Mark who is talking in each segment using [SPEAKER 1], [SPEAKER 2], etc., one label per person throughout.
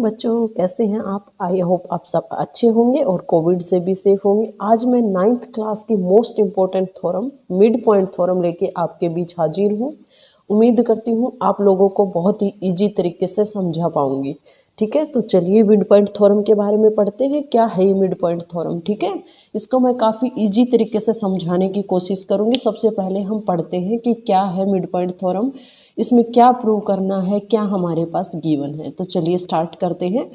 [SPEAKER 1] बच्चों, कैसे हैं आप? आई होप आप सब अच्छे होंगे और कोविड से भी सेफ होंगे। आज मैं 9th क्लास की most important theorem mid point theorem लेके आपके बीच हाजिर हूँ। उम्मीद करती हूँ आप लोगों को बहुत ही इजी तरीके से समझा पाऊंगी। ठीक है, तो चलिए मिड पॉइंट थ्योरम के बारे में पढ़ते हैं। क्या है ये मिड पॉइंट थ्योरम? ठीक है, इसको मैं काफ़ी इजी तरीके से समझाने की कोशिश करूँगी। सबसे पहले हम पढ़ते हैं कि क्या है मिड पॉइंट थ्योरम, इसमें क्या प्रूव करना है, क्या हमारे पास गिवन है। तो चलिए स्टार्ट करते हैं।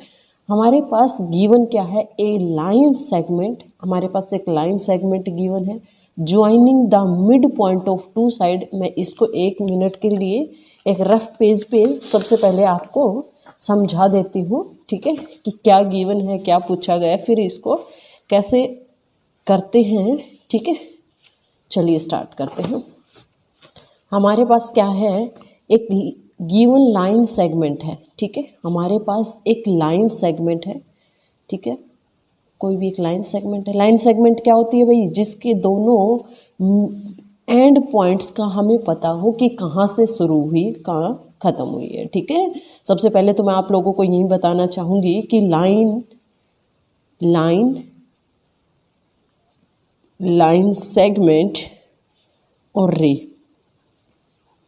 [SPEAKER 1] हमारे पास गिवन क्या है? A line segment. हमारे पास एक लाइन सेगमेंट गिवन है joining the mid point of two side. मैं इसको 1 मिनट के लिए एक रफ पेज पे सबसे पहले आपको समझा देती हूँ। ठीक है, कि क्या गिवन है, क्या पूछा गया है, फिर इसको कैसे करते हैं। ठीक है, चलिए स्टार्ट करते हैं। हमारे पास क्या है? एक गिवन लाइन सेगमेंट है। ठीक है, हमारे पास एक लाइन सेगमेंट है। ठीक है, कोई भी एक लाइन सेगमेंट है। लाइन सेगमेंट क्या होती है भाई? जिसके दोनों एंड पॉइंट्स का हमें पता हो कि कहाँ से शुरू हुई, कहाँ ख़त्म हुई है। ठीक है, सबसे पहले तो मैं आप लोगों को यही बताना चाहूँगी कि लाइन सेगमेंट और रे,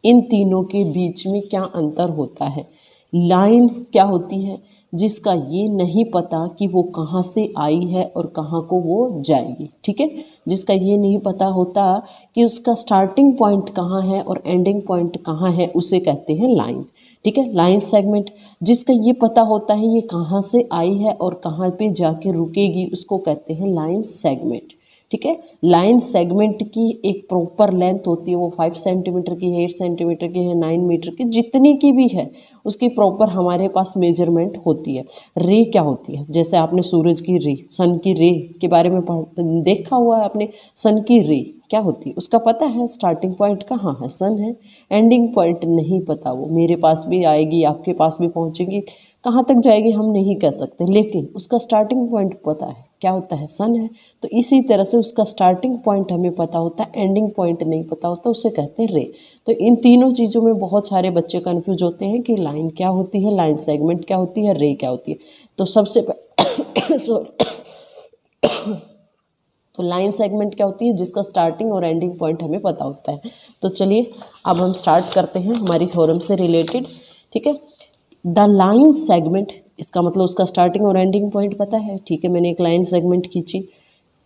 [SPEAKER 1] इन तीनों के बीच में क्या अंतर होता है। लाइन क्या होती है? जिसका ये नहीं पता कि वो कहाँ से आई है और कहाँ को वो जाएगी। ठीक है, जिसका ये नहीं पता होता कि उसका स्टार्टिंग पॉइंट कहाँ है और एंडिंग पॉइंट कहाँ है, उसे कहते हैं लाइन। ठीक है, लाइन सेगमेंट। जिसका ये पता होता है ये कहाँ से आई है और कहाँ पे जाके रुकेगी, उसको कहते हैं लाइन सेगमेंट। ठीक है, लाइन सेगमेंट की एक प्रॉपर लेंथ होती है, वो 5 सेंटीमीटर की है, 8 सेंटीमीटर की है, 9 मीटर की, जितनी की भी है उसकी प्रॉपर हमारे पास मेजरमेंट होती है। रे क्या होती है? जैसे आपने सूरज की रे, सन की रे के बारे में देखा हुआ है आपने। सन की रे क्या होती है उसका पता है, स्टार्टिंग पॉइंट कहाँ है, सन है। एंडिंग पॉइंट नहीं पता, वो मेरे पास भी आएगी, आपके पास भी पहुँचेगी, कहाँ तक जाएगी हम नहीं कह सकते, लेकिन उसका स्टार्टिंग पॉइंट पता है, क्या होता है, सन है। तो इसी तरह से उसका स्टार्टिंग पॉइंट हमें पता होता है, एंडिंग पॉइंट नहीं पता होता, उसे कहते हैं रे। तो इन तीनों चीज़ों में बहुत सारे बच्चे कन्फ्यूज होते हैं कि लाइन क्या होती है, लाइन सेगमेंट क्या होती है, रे क्या होती है। तो सबसे तो लाइन सेगमेंट क्या होती है? जिसका स्टार्टिंग और एंडिंग पॉइंट हमें पता होता है। तो चलिए अब हम स्टार्ट करते हैं हमारी थ्योरम से रिलेटेड। ठीक है, द लाइन सेगमेंट, इसका मतलब उसका स्टार्टिंग और एंडिंग पॉइंट पता है। ठीक है, मैंने एक लाइन सेगमेंट खींची।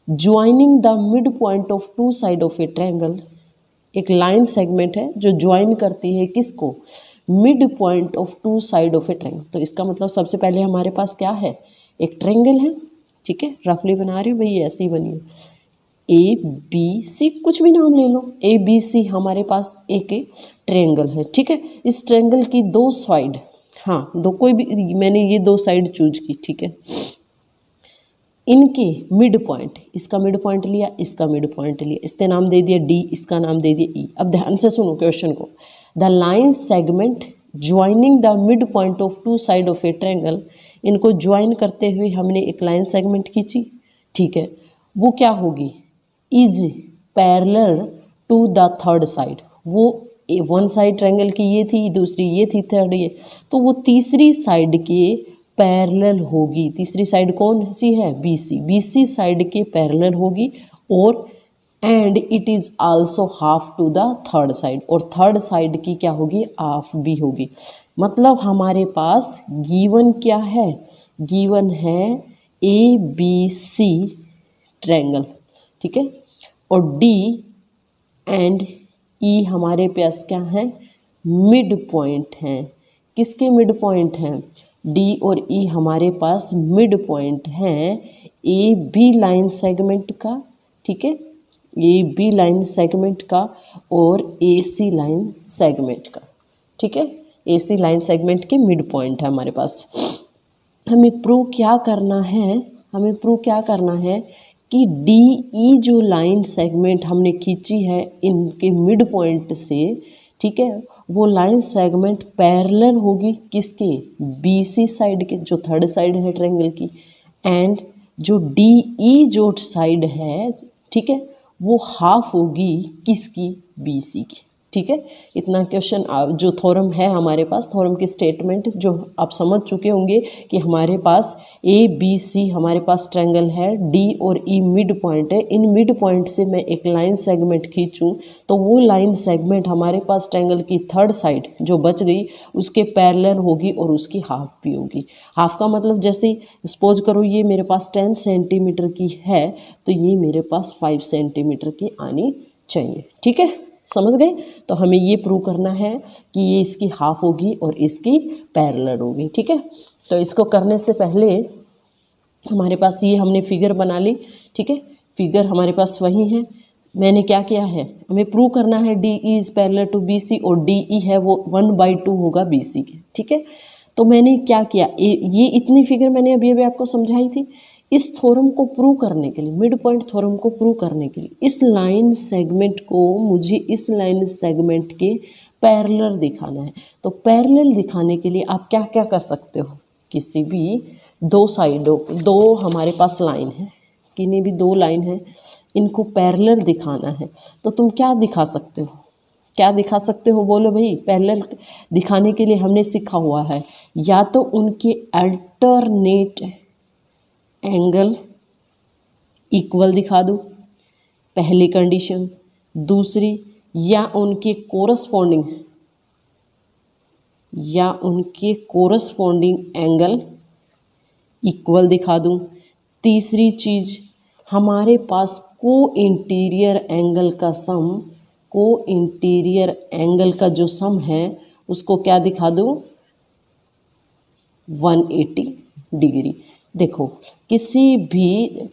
[SPEAKER 1] Joining the mid point of two side of a triangle, एक लाइन सेगमेंट है जो ज्वाइन करती है किसको? Mid point of two side of a triangle. तो इसका मतलब सबसे पहले हमारे पास क्या है? एक ट्रायंगल है। ठीक है, रफली बना रही हूँ भाई, ऐसे ही बनी है। ए बी सी, कुछ भी नाम ले लो, ए बी सी हमारे पास एक ट्रायंगल है। ठीक है, इस ट्रायंगल की दो साइड, हाँ दो, कोई भी, मैंने ये दो साइड चूज की। ठीक है, इनके मिड पॉइंट, इसका मिड पॉइंट लिया, इसका मिड पॉइंट लिया, इसका नाम दे दिया डी, इसका नाम दे दिया ई। अब ध्यान से सुनो क्वेश्चन को। The line segment joining the mid point of two side of a triangle, इनको ज्वाइन करते हुए हमने एक लाइन सेगमेंट खींची। ठीक है, वो क्या होगी? Is parallel to the third side. वो वन साइड ट्रायंगल की ये थी, दूसरी ये थी, थर्ड ये, तो वो तीसरी साइड के पैरेलल होगी। तीसरी साइड कौन सी है? B C. B C side के पैरेलल होगी और and it is also half to the third side, और थर्ड साइड की क्या होगी? हाफ भी होगी। मतलब हमारे पास गिवन क्या है? गिवन है ए बी सी ट्रायंगल। ठीक है, और डी एंड ई हमारे पास क्या है? मिड पॉइंट हैं। किसके मिड पॉइंट हैं? डी और ई हमारे पास मिड पॉइंट हैं ए बी लाइन सेगमेंट का। ठीक है, ए बी लाइन सेगमेंट का और ए सी लाइन सेगमेंट का। ठीक है, ए सी लाइन सेगमेंट के मिड पॉइंट है हमारे पास। हमें प्रूव क्या करना है? हमें प्रूव क्या करना है कि डी ई जो लाइन सेगमेंट हमने खींची है इनके मिड पॉइंट से, ठीक है, वो लाइन सेगमेंट पैरेलल होगी किसके? बी सी साइड के, जो थर्ड साइड है ट्रायंगल की, एंड जो डी ई जो साइड है, ठीक है, वो हाफ होगी किसकी? बी सी की। ठीक है, इतना क्वेश्चन जो थ्योरम है हमारे पास, थ्योरम की स्टेटमेंट जो आप समझ चुके होंगे कि हमारे पास ए बी सी हमारे पास ट्रायंगल है, डी और ई मिड पॉइंट है। इन मिड पॉइंट से मैं एक लाइन सेगमेंट खींचूं तो वो लाइन सेगमेंट हमारे पास ट्रायंगल की थर्ड साइड जो बच गई उसके पैरेलल होगी और उसकी हाफ भी होगी। हाफ का मतलब जैसे सपोज करो ये मेरे पास 10 सेंटीमीटर की है तो ये मेरे पास 5 सेंटीमीटर की आनी चाहिए। ठीक है, समझ गए। तो हमें ये प्रूव करना है कि ये इसकी हाफ होगी और इसकी पैरेलल होगी। ठीक है, तो इसको करने से पहले हमारे पास ये हमने फिगर बना ली। ठीक है, फिगर हमारे पास वही है। मैंने क्या किया है, हमें प्रूव करना है D E is parallel to B C और डी ई है वो 1/2 होगा बी सी के। ठीक है, तो मैंने क्या किया, ये इतनी फिगर मैंने अभी आपको समझाई थी। इस थ्योरम को प्रूव करने के लिए, मिड पॉइंट थ्योरम को प्रूव करने के लिए इस लाइन सेगमेंट को मुझे इस लाइन सेगमेंट के पैरेलल दिखाना है। तो पैरेलल दिखाने के लिए आप क्या क्या कर सकते हो, किसी भी दो साइडों, दो हमारे पास लाइन है, किन्हीं भी दो लाइन है, इनको पैरेलल दिखाना है तो तुम क्या दिखा सकते हो, क्या दिखा सकते हो बोलो भाई। पैरेलल दिखाने के लिए हमने सीखा हुआ है या तो उनके अल्टरनेट एंगल इक्वल दिखा दो, पहली कंडीशन। दूसरी, या उनके कोरस्पॉन्डिंग एंगल इक्वल दिखा दूं। तीसरी चीज़, हमारे पास को इंटीरियर एंगल का जो सम है उसको क्या दिखा दूं, 180 डिग्री। देखो, किसी भी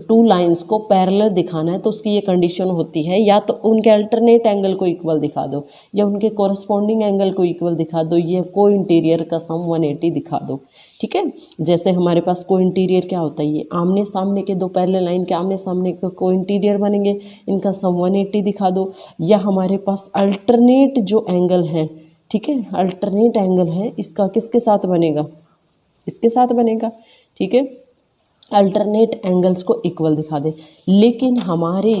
[SPEAKER 1] टू लाइंस को पैरेलल दिखाना है तो उसकी ये कंडीशन होती है, या तो उनके अल्टरनेट एंगल को इक्वल दिखा दो, या उनके कोरस्पॉन्डिंग एंगल को इक्वल दिखा दो, या को इंटीरियर का सम 180 दिखा दो। ठीक है, जैसे हमारे पास को इंटीरियर क्या होता है, ये आमने सामने के दो पैरेलल लाइन के आमने सामने के को इंटीरियर बनेंगे, इनका सम 180 दिखा दो। या हमारे पास अल्टरनेट जो एंगल है, ठीक है, अल्टरनेट एंगल है, इसका किसके साथ बनेगा, इसके साथ बनेगा। ठीक है, अल्टरनेट एंगल्स को इक्वल दिखा दे। लेकिन हमारे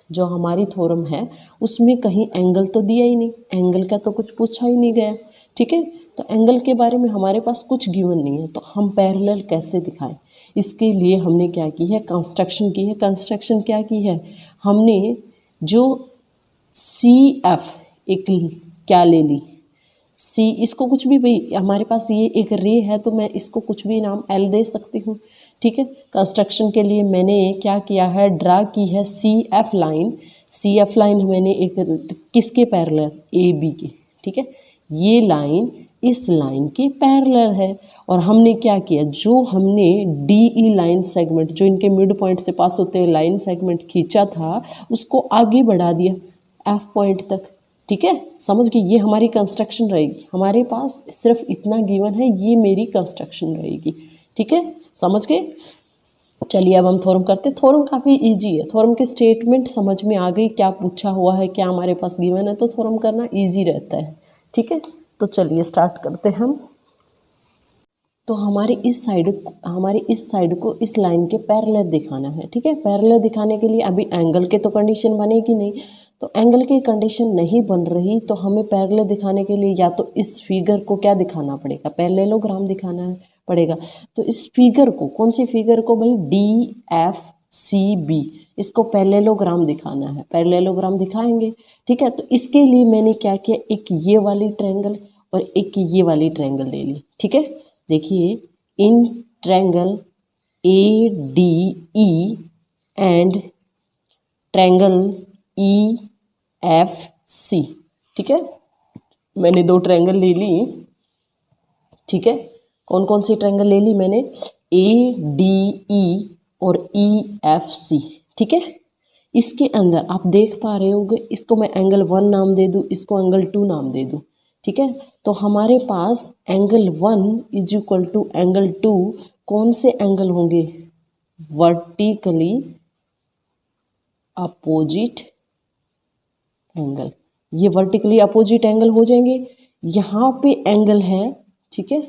[SPEAKER 1] जो हमारी थ्योरम है उसमें कहीं एंगल तो दिया ही नहीं, एंगल का तो कुछ पूछा ही नहीं गया। ठीक है, तो एंगल के बारे में हमारे पास कुछ गिवन नहीं है, तो हम पैरेलल कैसे दिखाएं, इसके लिए हमने क्या की है, कंस्ट्रक्शन की है। कंस्ट्रक्शन क्या की है हमने, जो सी एफ एक क्या ले ली, सी, इसको कुछ भी भाई, हमारे पास ये एक रे है तो मैं इसको कुछ भी नाम एल दे सकती हूँ। ठीक है, कंस्ट्रक्शन के लिए मैंने क्या किया है, ड्रा की है C F line. C F line मैंने एक किसके पैरेलल, ए बी के। ठीक है, ये लाइन इस लाइन के पैरेलल है। और हमने क्या किया, जो हमने डी ई लाइन सेगमेंट जो इनके मिड पॉइंट से पास होते हुए लाइन सेगमेंट खींचा था उसको आगे बढ़ा दिया एफ पॉइंट तक। ठीक है, समझ गए, ये हमारी कंस्ट्रक्शन रहेगी। हमारे पास सिर्फ इतना गिवन है, ये मेरी कंस्ट्रक्शन रहेगी। ठीक है, समझ गए। चलिए अब हम थ्योरम करते हैं। थ्योरम काफ़ी इजी है, थ्योरम की स्टेटमेंट समझ में आ गई, क्या पूछा हुआ है, क्या हमारे पास गिवन है, तो थ्योरम करना इजी रहता है। ठीक है, तो चलिए स्टार्ट करते हैं हम। तो हमारी इस साइड को इस लाइन के पैरेलल दिखाना है। ठीक है, पैरेलल दिखाने के लिए अभी एंगल के तो कंडीशन बनेगी नहीं, तो एंगल की कंडीशन नहीं बन रही तो हमें पैरेलल दिखाने के लिए या तो इस फिगर को क्या दिखाना पड़ेगा, पैरेललोग्राम दिखाना पड़ेगा। तो इस फिगर को, कौन सी फिगर को भाई, डी एफ सी बी, इसको पैरेललोग्राम दिखाना है, पैरेललोग्राम दिखाएंगे। ठीक है, तो इसके लिए मैंने क्या किया, एक ये वाली ट्रायंगल और एक ये वाली ट्रायंगल ले ली। ठीक है, देखिए, in triangle A D E and triangle E F C. ठीक है, मैंने दो ट्रायंगल ले ली। ठीक है, कौन कौन सी ट्रायंगल ले ली मैंने, ए डी ई और ई एफ सी। ठीक है, इसके अंदर आप देख पा रहे होंगे, इसको मैं एंगल 1 नाम दे दूँ, इसको एंगल 2 नाम दे दूँ। ठीक है, तो हमारे पास angle 1 is equal to angle 2 कौन से एंगल होंगे, वर्टिकली अपोजिट एंगल। ये वर्टिकली अपोजिट एंगल हो जाएंगे। यहाँ पे एंगल है, ठीक है,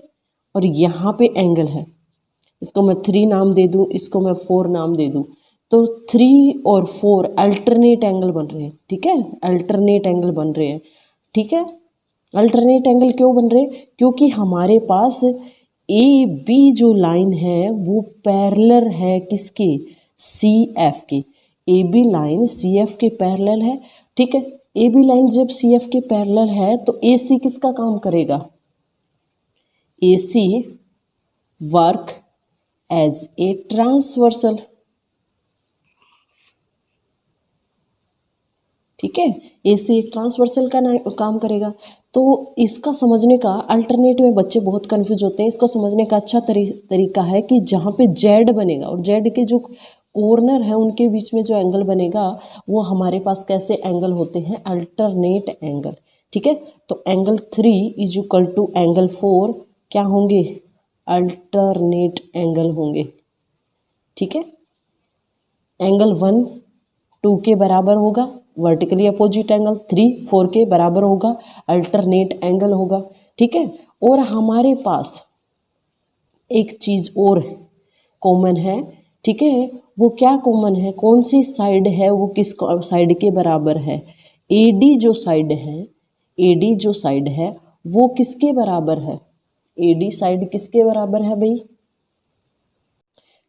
[SPEAKER 1] और यहाँ पे एंगल है, इसको मैं 3 नाम दे दूँ, इसको मैं 4 नाम दे दूँ। तो 3 और 4 अल्टरनेट एंगल बन रहे हैं, ठीक है, अल्टरनेट एंगल बन रहे हैं, ठीक है। अल्टरनेट एंगल क्यों बन रहे हैं? क्योंकि हमारे पास ए बी जो लाइन है वो पैरेलल है किसके? सी एफ के। A B line C F के पैरेलल है, ठीक है। ए बी लाइन जब सी एफ के पैरेलल है तो ए सी किसका काम करेगा? ए सी वर्क एज ए ट्रांसवर्सल, ठीक है। ए सी एक ट्रांसवर्सल का काम करेगा। तो इसका समझने का, अल्टरनेट में बच्चे बहुत कंफ्यूज होते हैं, इसको समझने का अच्छा तरीका है कि जहाँ पे जेड बनेगा और जेड के जो कॉर्नर है उनके बीच में जो एंगल बनेगा वो हमारे पास कैसे एंगल होते हैं? अल्टरनेट एंगल, ठीक है। तो angle 3 is equal to angle 4 क्या होंगे? अल्टरनेट एंगल होंगे, ठीक है। एंगल 1 2 के बराबर होगा, वर्टिकली अपोजिट एंगल 3 4 के बराबर होगा, अल्टरनेट एंगल होगा, ठीक है। और हमारे पास एक चीज़ और कॉमन है, ठीक है। वो क्या कॉमन है? कौन सी साइड है वो किस साइड के बराबर है? एडी जो साइड है, एडी जो साइड है वो किसके बराबर है? एडी साइड किसके बराबर है भाई?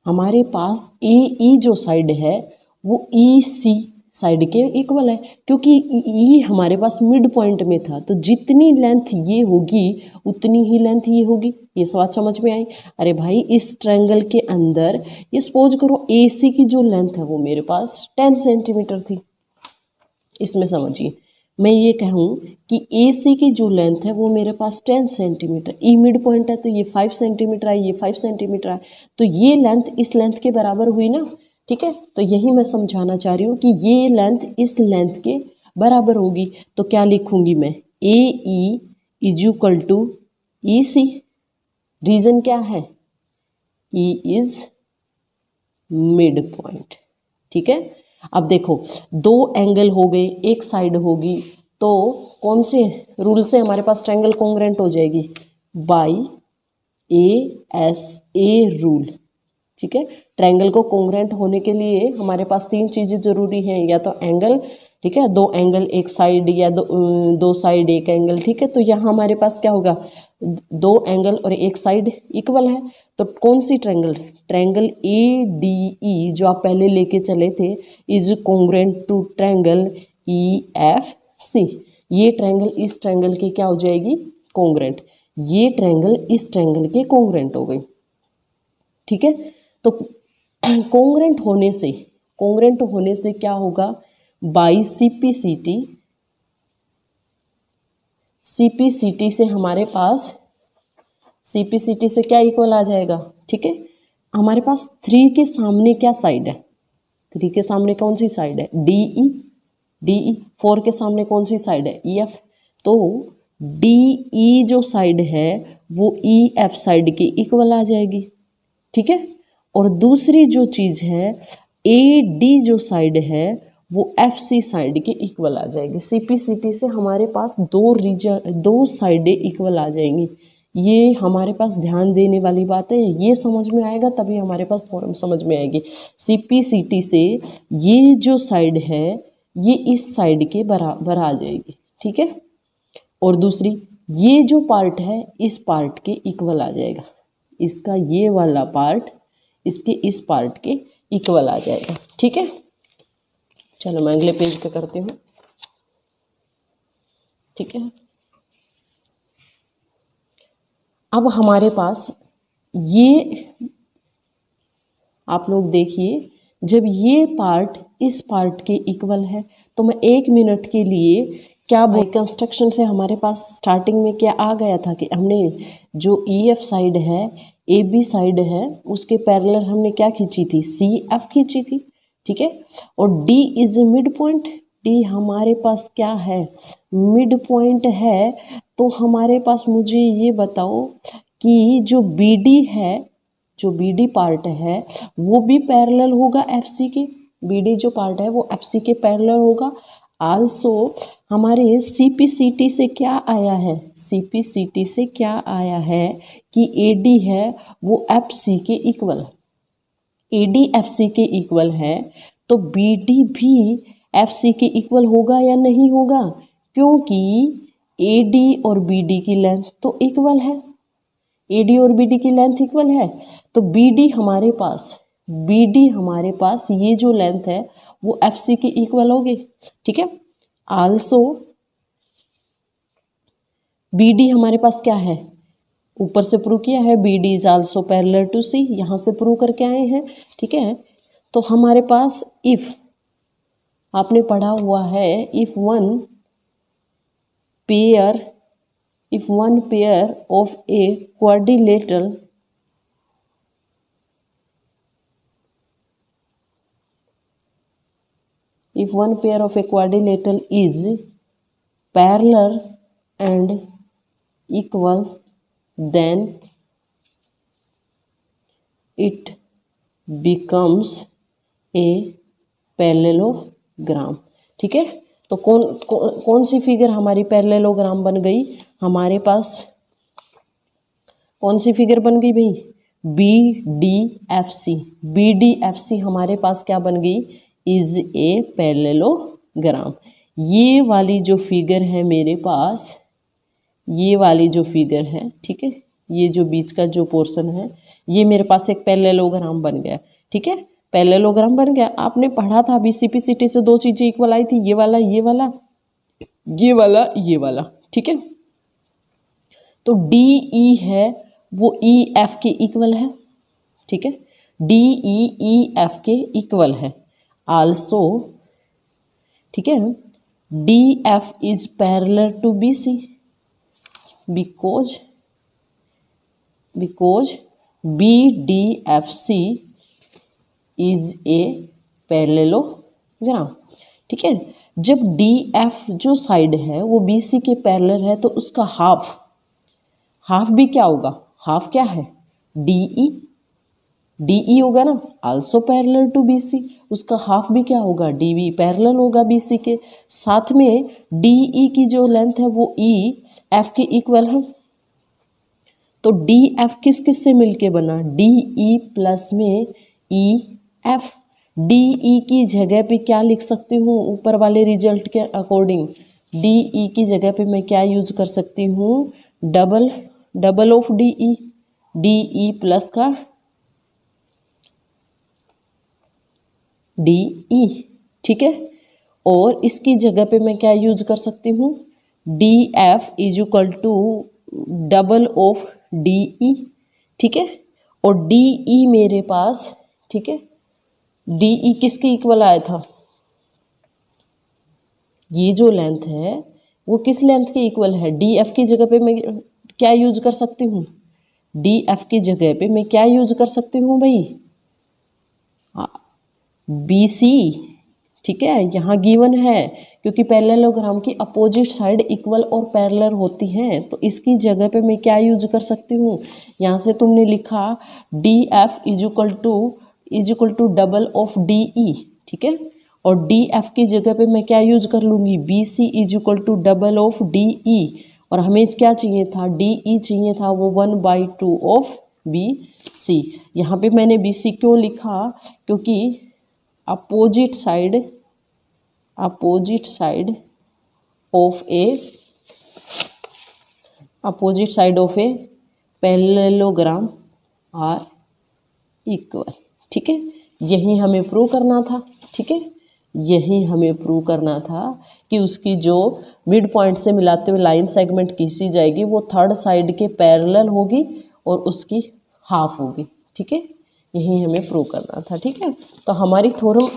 [SPEAKER 1] हमारे पास ए ई जो साइड है वो ई सी साइड के इक्वल है, क्योंकि ई हमारे पास मिड पॉइंट में था, तो जितनी लेंथ ये होगी उतनी ही लेंथ ये होगी। ये बात समझ में आई? अरे भाई इस ट्रायंगल के अंदर ये सपोज करो ए सी की जो लेंथ है वो मेरे पास 10 सेंटीमीटर थी। इसमें समझिए, मैं ये कहूँ कि ए सी की जो लेंथ है वो मेरे पास 10 सेंटीमीटर, ई मिड पॉइंट है तो ये 5 सेंटीमीटर है, ये 5 सेंटीमीटर है, तो ये लेंथ इस लेंथ के बराबर हुई ना, ठीक है। तो यही मैं समझाना चाह रही हूँ कि ये लेंथ इस लेंथ के बराबर होगी। तो क्या लिखूंगी मैं? A E is equal to E C. Reason क्या है? ई इज मिड पॉइंट, ठीक है। अब देखो दो एंगल हो गए, एक साइड होगी, तो कौन से रूल से हमारे पास ट्रायंगल कॉन्ग्रुएंट हो जाएगी? बाय ए रूल, ठीक है। ट्रायंगल को कॉन्ग्रुएंट होने के लिए हमारे पास 3 चीज़ें ज़रूरी हैं, या तो एंगल, ठीक है, 2 एंगल एक साइड, या दो साइड एक एंगल, ठीक है। तो यहाँ हमारे पास क्या होगा? 2 एंगल और एक साइड इक्वल है। तो कौन सी triangle? Triangle A D E जो आप पहले लेके चले थे is congruent to triangle E F C. ये ट्रायंगल इस ट्रायंगल के क्या हो जाएगी? कॉन्ग्रुएंट। ये ट्रायंगल इस ट्रायंगल के कॉन्ग्रुएंट हो गई, ठीक है। तो कॉन्ग्रुएंट होने से क्या होगा? बाई सीपीसीटी से हमारे पास सीपीसीटी से क्या इक्वल आ जाएगा? ठीक है। हमारे पास 3 के सामने क्या साइड है? 3 के सामने कौन सी साइड है? डीई। 4 के सामने कौन सी साइड है? ईएफ। तो डीई जो साइड है वो ईएफ साइड के इक्वल आ जाएगी, ठीक है। और दूसरी जो चीज़ है ए डी जो साइड है वो एफ सी साइड के इक्वल आ जाएगी। सीपीसीटी से हमारे पास 2 साइडें इक्वल आ जाएंगी। ये हमारे पास ध्यान देने वाली बात है, ये समझ में आएगा तभी हमारे पास थ्योरम समझ में आएगी। सीपीसीटी से ये जो साइड है ये इस साइड के बराबर आ जाएगी, ठीक है। और दूसरी ये जो पार्ट है इस पार्ट के इक्वल आ जाएगा, इसका ये वाला पार्ट इसके इस पार्ट के इक्वल आ जाएगा, ठीक है। चलो मैं अगले पेज पे करती हूँ, ठीक है। अब हमारे पास ये आप लोग देखिए, जब ये पार्ट इस पार्ट के इक्वल है तो मैं 1 मिनट के लिए क्या कंस्ट्रक्शन से हमारे पास स्टार्टिंग में क्या आ गया था कि हमने जो ईएफ साइड है ए बी साइड है उसके पैरेलल हमने क्या खींची थी? सी एफ खींची थी, ठीक है। और D is a mid point, D हमारे पास क्या है? मिड पॉइंट है। तो हमारे पास मुझे ये बताओ कि जो बी डी है, जो बी डी पार्ट है वो भी पैरेलल होगा एफ सी के। बी डी जो पार्ट है वो एफ सी के पैरेलल होगा। आल्सो हमारे सीपीसीटी से क्या आया है? सीपीसीटी से क्या आया है कि एडी है वो एफ सी के इक्वल है, AD FC के इक्वल है तो BD भी FC के इक्वल होगा या नहीं होगा, क्योंकि AD और BD की लेंथ तो इक्वल है, AD और BD की लेंथ इक्वल है, तो BD हमारे पास ये जो लेंथ है वो FC के इक्वल होगी, ठीक है। आल्सो BD हमारे पास क्या है, ऊपर से प्रूव किया है BD is also parallel to C, यहाँ से प्रूव करके आए हैं, ठीक है। तो हमारे पास इफ आपने पढ़ा हुआ है if one pair of a quadrilateral is parallel and equal, then it becomes a parallelogram, ठीक है। तो कौन सी फिगर हमारी पैरेललोग्राम बन गई, हमारे पास कौन सी फिगर बन गई भाई, BDFC हमारे पास क्या बन गई, इज ए पैरेललोग्राम। ये वाली जो फिगर है मेरे पास, ये वाली जो फिगर है, ठीक है, ये जो बीच का जो पोर्शन है ये मेरे पास एक पैरेललोग्राम बन गया, ठीक है, पैरेललोग्राम बन गया। आपने पढ़ा था BCPCT से दो चीज़ें इक्वल आई थी, ये वाला, ठीक है। तो DE है वो EF के इक्वल है, ठीक है, DEF के इक्वल है। आल्सो, ठीक है, DF is parallel to BC because BDFC is a parallelogram, ठीक है। जब DF जो साइड है वो BC के पैरेलल है तो उसका हाफ भी क्या होगा, हाफ क्या है, DE होगा ना, आल्सो पैरेलल टू BC, उसका हाफ भी क्या होगा, DB, पैरेलल होगा BC के साथ में। DE की जो लेंथ है वो EF के इक्वल है, तो DF किस किस से मिलके बना, DE प्लस में EF। DE की जगह पे क्या लिख सकती हूँ, ऊपर वाले रिजल्ट के अकॉर्डिंग DE की जगह पे मैं क्या यूज कर सकती हूँ, डबल ऑफ DE प्लस का DE, ठीक है। और इसकी जगह पे मैं क्या यूज कर सकती हूँ, DF is equal to double of DE, ठीक है। और DE मेरे पास, ठीक है, DE किसके इक्वल आया था, ये जो लेंथ है वो किस लेंथ के इक्वल है, DF की जगह पे मैं क्या यूज कर सकती हूँ, DF की जगह पे मैं क्या यूज कर सकती हूँ भाई, BC, ठीक है, यहाँ गिवन है क्योंकि पैरेललोग्राम की अपोजिट साइड इक्वल और पैरेलल होती हैं, तो इसकी जगह पे मैं क्या यूज कर सकती हूँ, यहाँ से तुमने लिखा DF is equal to double of DE, ठीक है। और DF की जगह पे मैं क्या यूज कर लूँगी, BC is equal to double of DE, और हमें क्या चाहिए था, DE चाहिए था वो 1/2 ऑफ BC। यहाँ पे मैंने BC क्यों लिखा, क्योंकि opposite side of a parallelogram are equal, ठीक है। यही हमें प्रूव करना था, ठीक है, यही हमें प्रूव करना था कि उसकी जो मिड पॉइंट से मिलाते हुए लाइन सेगमेंट खींची जाएगी वो थर्ड साइड के पैरेलल होगी और उसकी हाफ होगी, ठीक है, यही हमें प्रूव करना था, ठीक है। तो हमारी थ्योरम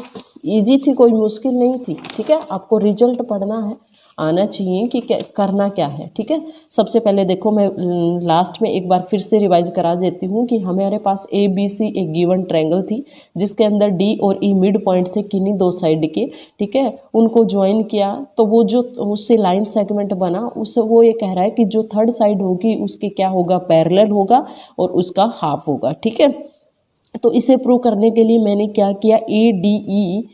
[SPEAKER 1] इजी थी, कोई मुश्किल नहीं थी, ठीक है। आपको रिजल्ट पढ़ना है, आना चाहिए कि करना क्या है, ठीक है। सबसे पहले देखो, मैं लास्ट में एक बार फिर से रिवाइज करा देती हूँ कि हमारे पास ABC एक गिवन ट्रायंगल थी जिसके अंदर D और E मिड पॉइंट थे किन्हीं दो साइड के, ठीक है। उनको ज्वाइन किया तो वो जो उससे लाइन सेगमेंट बना, उससे वो ये कह रहा है कि जो थर्ड साइड होगी उसके क्या होगा, पैरेलल होगा और उसका हाफ होगा, ठीक है। तो इसे प्रूव करने के लिए मैंने क्या किया, ADE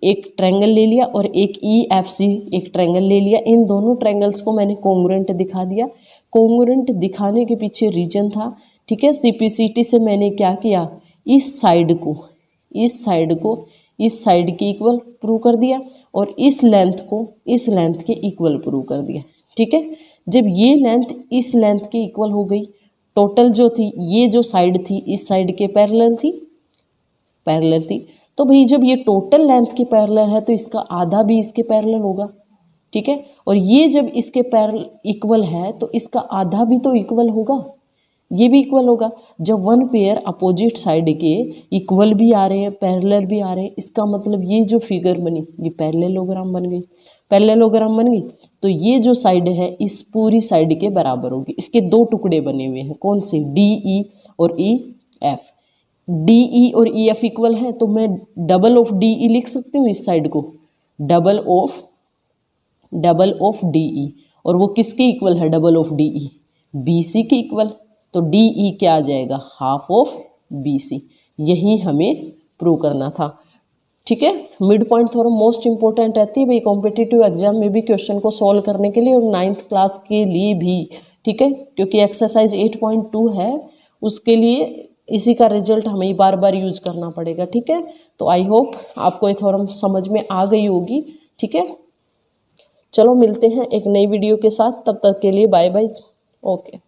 [SPEAKER 1] एक ट्रायंगल ले लिया और एक EFC एक ट्रायंगल ले लिया। इन दोनों ट्रायंगल्स को मैंने कोंग्रुएंट दिखा दिया। कोंग्रुएंट दिखाने के पीछे रीजन था, ठीक है। CPCT से मैंने क्या किया, इस साइड को इस साइड को इस साइड के इक्वल प्रूव कर दिया और इस लेंथ को इस लेंथ के इक्वल प्रूव कर दिया। ठीक है, जब ये लेंथ इस लेंथ के इक्वल हो गई, टोटल जो थी ये जो साइड थी इस साइड के पैरेलल थी, तो भाई जब ये टोटल लेंथ के पैरेलल है तो इसका आधा भी इसके पैरेलल होगा। ठीक है, और ये जब इसके पैरेलल इक्वल है तो इसका आधा भी तो इक्वल होगा, ये भी इक्वल होगा। जब वन पेयर अपोजिट साइड के इक्वल भी आ रहे हैं पैरेलल भी आ रहे हैं, इसका मतलब ये जो फिगर बनी ये पैरेललोग्राम बन गई। पैरेललोग्राम बन गई तो ये जो साइड है इस पूरी साइड के बराबर होगी। इसके दो टुकड़े बने हुए हैं, कौन से, डी ई और ई एफ। डी ई और ई एफ इक्वल है तो मैं डबल ऑफ डी ई लिख सकती हूँ इस साइड को, डबल ऑफ डी ई। और वो किसके इक्वल है double of D E, B C के इक्वल। तो डी ई क्या आ जाएगा, हाफ ऑफ बी सी। यही हमें प्रूव करना था। ठीक है, mid point theorem most important रहती है भाई कॉम्पिटिटिव एग्जाम में भी क्वेश्चन को सॉल्व करने के लिए और 9th क्लास के लिए भी। ठीक है, क्योंकि एक्सरसाइज 8.2 है उसके लिए इसी का रिजल्ट हमें बार बार यूज करना पड़ेगा। ठीक है, तो आई होप आपको ये थ्योरम समझ में आ गई होगी। ठीक है, चलो मिलते हैं एक नई वीडियो के साथ, तब तक के लिए बाय बाय। ओके।